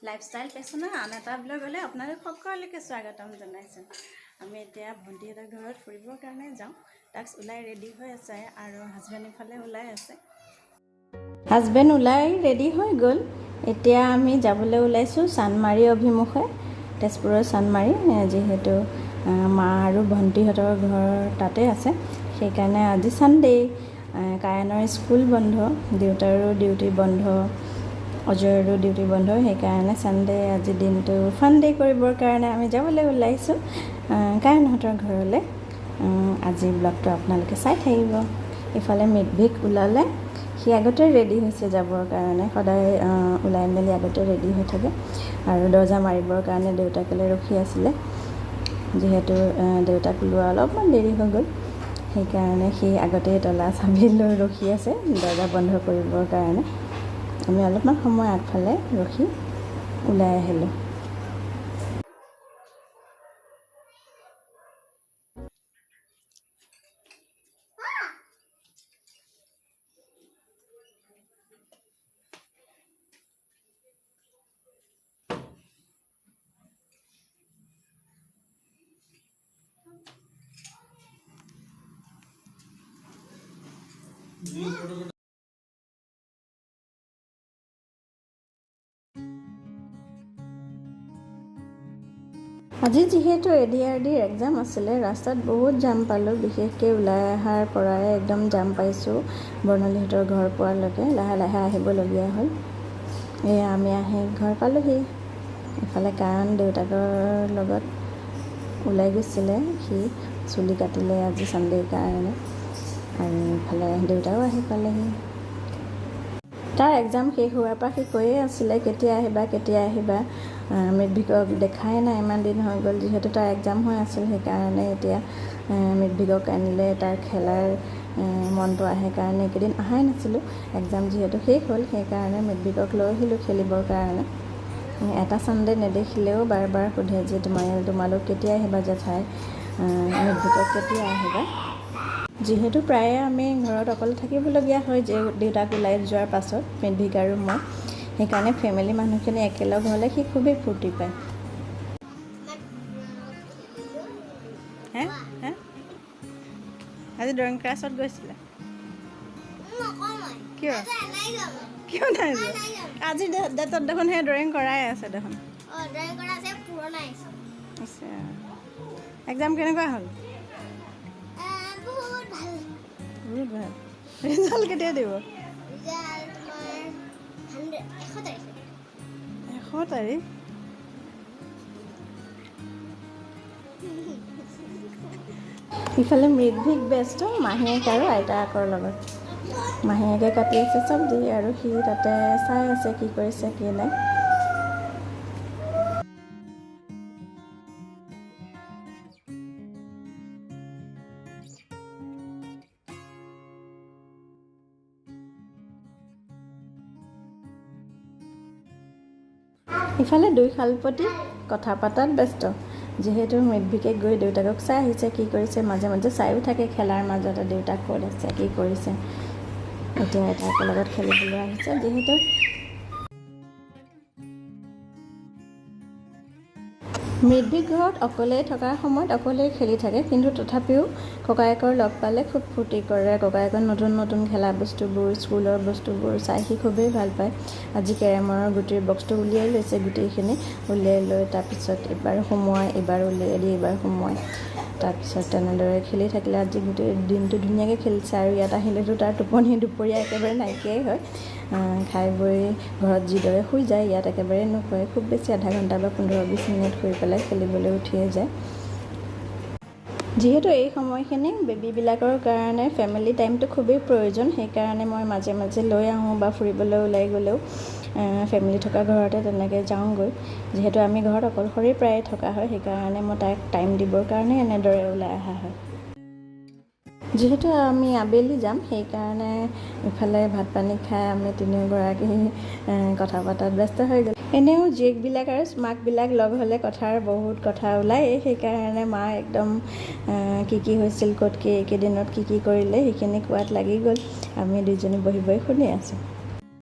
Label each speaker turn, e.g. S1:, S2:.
S1: Lifestyle ফেশ্বনৰ আন এটা ব্লগলৈ আপোনালোক সকলোকে স্বাগতম জনাইছোঁ। আমি এতিয়া ভণ্টিহঁতৰ ঘৰত ফুৰিবৰ কাৰণে যাওঁ। তাক ওলাই ৰেডি হৈ আছে আৰু হাজবেণ্ড ইফালে ওলাই আছে। হাজবেণ্ড ওলাই ৰেডি হৈ গ'ল। এতিয়া আমি যাবলৈ ওলাইছোঁ চান্দমাৰী অভিমুখে, তেজপুৰৰ চান্দমাৰী। যিহেতু মা আৰু ভণ্টিহঁতৰ ঘৰ তাতে আছে, সেইকাৰণে আজি ছানডে, কায়ানৰ স্কুল বন্ধ, দেউতাৰো ডিউটি বন্ধ, অজয়ৰো ডিউটি বন্ধ। সেইকাৰণে ছানডে আজি দিনটো ফান ডে কৰিবৰ কাৰণে আমি যাবলৈ ওলাইছোঁ কায়ানহঁতৰ ঘৰলৈ। আজি ব্লগটো আপোনালোকে চাই থাকিব। ইফালে মিডভিক ওলালে, সি আগতে ৰেডি হৈছে যাবৰ কাৰণে, সদায় ওলাই মেলি আগতে ৰেডি হৈ থাকে। আৰু দৰ্জা মাৰিবৰ কাৰণে দেউতাকলৈ ৰখি আছিলে, যিহেতু দেউতাক ওলোৱা অলপমান দেৰি হৈ গ'ল, সেইকাৰণে সি আগতেই তলা চাবি লৈ ৰখি আছে দৰ্জা বন্ধ কৰিবৰ কাৰণে। আমি অলপমান সময় আগফালে ৰখি ওলাই আহিলোঁ। আজি যিহেতু ADRDৰ এক্সাম আছিলে, ৰাস্তাত বহুত জাম পালোঁ। বিশেষকৈ ওলাই অহাৰ পৰাই একদম জাম পাইছোঁ বৰ্ণালীহঁতৰ ঘৰ পোৱালৈকে। লাহে লাহে আহিবলগীয়া হ'ল। এয়া আমি আহি ঘৰ পালোঁহি। ইফালে কায়ন দেউতাকৰ লগত ওলাই গৈছিলে, সি চুলি কাটিলে আজি ছানডেৰ কাৰণে, আৰু ইফালে দেউতাও আহি পালেহি। তাৰ এক্সাম শেষ হোৱাৰ পৰা সি কৈয়ে আছিলে কেতিয়া আহিবা কেতিয়া আহিবা। মিডভিকক দেখাই নাই, ইমান দিন হৈ গ'ল। যিহেতু তাৰ এক্সাম হৈ আছিল, সেইকাৰণে এতিয়া মিডভিকক আনিলে তাৰ খেলাৰ মনটো আহে কাৰণে এইকেইদিন অহাই নাছিলোঁ। এক্সাম যিহেতু শেষ হ'ল, সেইকাৰণে মিডভিকক লৈ আহিলোঁ খেলিবৰ কাৰণে। এটা ছানডে নেদেখিলেও বাৰ বাৰ সোধে যে তোমালোক কেতিয়া আহিবা জেঠাই, মিডভিকক কেতিয়া আহিবা। যিহেতু প্ৰায়ে আমি ঘৰত অকলে থাকিবলগীয়া হয় যে দেউতাক ওলাই যোৱাৰ পাছত, মিডভিক আৰু মই, সেইকাৰণে ফেমিলি মানুহখিনি একেলগ হ'লে সি খুবেই ফূৰ্তি পায়। হে আজি ড্ৰয়িং ক্লাছত গৈছিলে? কিয় কিয় নাই যোৱা? আজি ডেটত দেখোন সেই ড্ৰয়িং কৰাই আছে দেখোন। আছে। এক্সাম কেনেকুৱা হ'ল? বহুত ভাল। ৰিজাল্ট কেতিয়া দিব? 1 তাৰিখ। ইফালে মিডভিক ব্যস্ত মাহীয়েক আৰু আইতাকৰ লগত। মাহীয়েকে কাটি আছে চব্জি আৰু সি তাতে চাই আছে কি কৰিছে কি নাই। ইফালে দুই শালপতি কথা পতাত ব্যস্ত। যিহেতু মিডভিকে গৈ দেউতাকক চাই আহিছে কি কৰিছে, মাজে মাজে চায়ো থাকে খেলাৰ মাজতে দেউতাক ক'ত আছে কি কৰিছে। এতিয়া আইতাকৰ লগত খেলিবলৈ আহিছে। যিহেতু মিডভিক ঘৰত অকলেই থকাৰ সময়ত অকলেই খেলি থাকে, কিন্তু তথাপিও ককায়েকৰ লগ পালে খুব ফূৰ্তি কৰে। ককায়েকৰ নতুন নতুন খেলা বস্তুবোৰ, স্কুলৰ বস্তুবোৰ চাই সি খুবেই ভাল পায়। আজি কেৰমৰ গুটিৰ বক্সটো উলিয়াই লৈছে, গোটেইখিনি উলিয়াই লৈ তাৰপিছত এবাৰ সোমোৱাই, এবাৰ উলিয়াই দি এবাৰ সোমোৱাই, তাৰপিছত তেনেদৰে খেলি থাকিলে। আজি গোটেই দিনটো ধুনীয়াকৈ খেলিছে। আৰু ইয়াত আহিলেতো তাৰ টোপনি দুপৰীয়া একেবাৰে নাইকিয়াই হয়। খাই বৈ ঘৰত যিদৰে শুই যায়, ইয়াত একেবাৰে নুশুৱে। খুব বেছি আধা ঘণ্টা বা 15-20 মিনিট শুই পেলাই খেলিবলৈ উঠিয়ে যায়। যিহেতু এই সময়খিনি বেবীবিলাকৰ কাৰণে ফেমিলি টাইমটো খুবেই প্ৰয়োজন, সেইকাৰণে মই মাজে মাজে লৈ আহোঁ বা ফুৰিবলৈ ওলাই গ'লেও ফেমিলি থকা ঘৰতে তেনেকৈ যাওঁগৈ। যিহেতু আমি ঘৰত অকলশৰেই প্ৰায়ে থকা হয়, সেইকাৰণে মই তাইক টাইম দিবৰ কাৰণে এনেদৰে ওলাই অহা হয়। যিহেতু আমি আবেলি যাম, সেইকাৰণে ইফালে ভাত পানী খাই আমি তিনিওগৰাকী কথা পতাত ব্যস্ত হৈ গ'ল। এনেও জীয়েকবিলাক আৰু মাকবিলাক লগ হ'লে কথাৰ বহুত কথা ওলায়। সেইকাৰণে মা একদম কি হৈছিল, ক'ত কি এইকেইদিনত কি কৰিলে সেইখিনি কোৱাত লাগি গ'ল। আমি দুইজনী বহি বহি শুনি আছোঁ।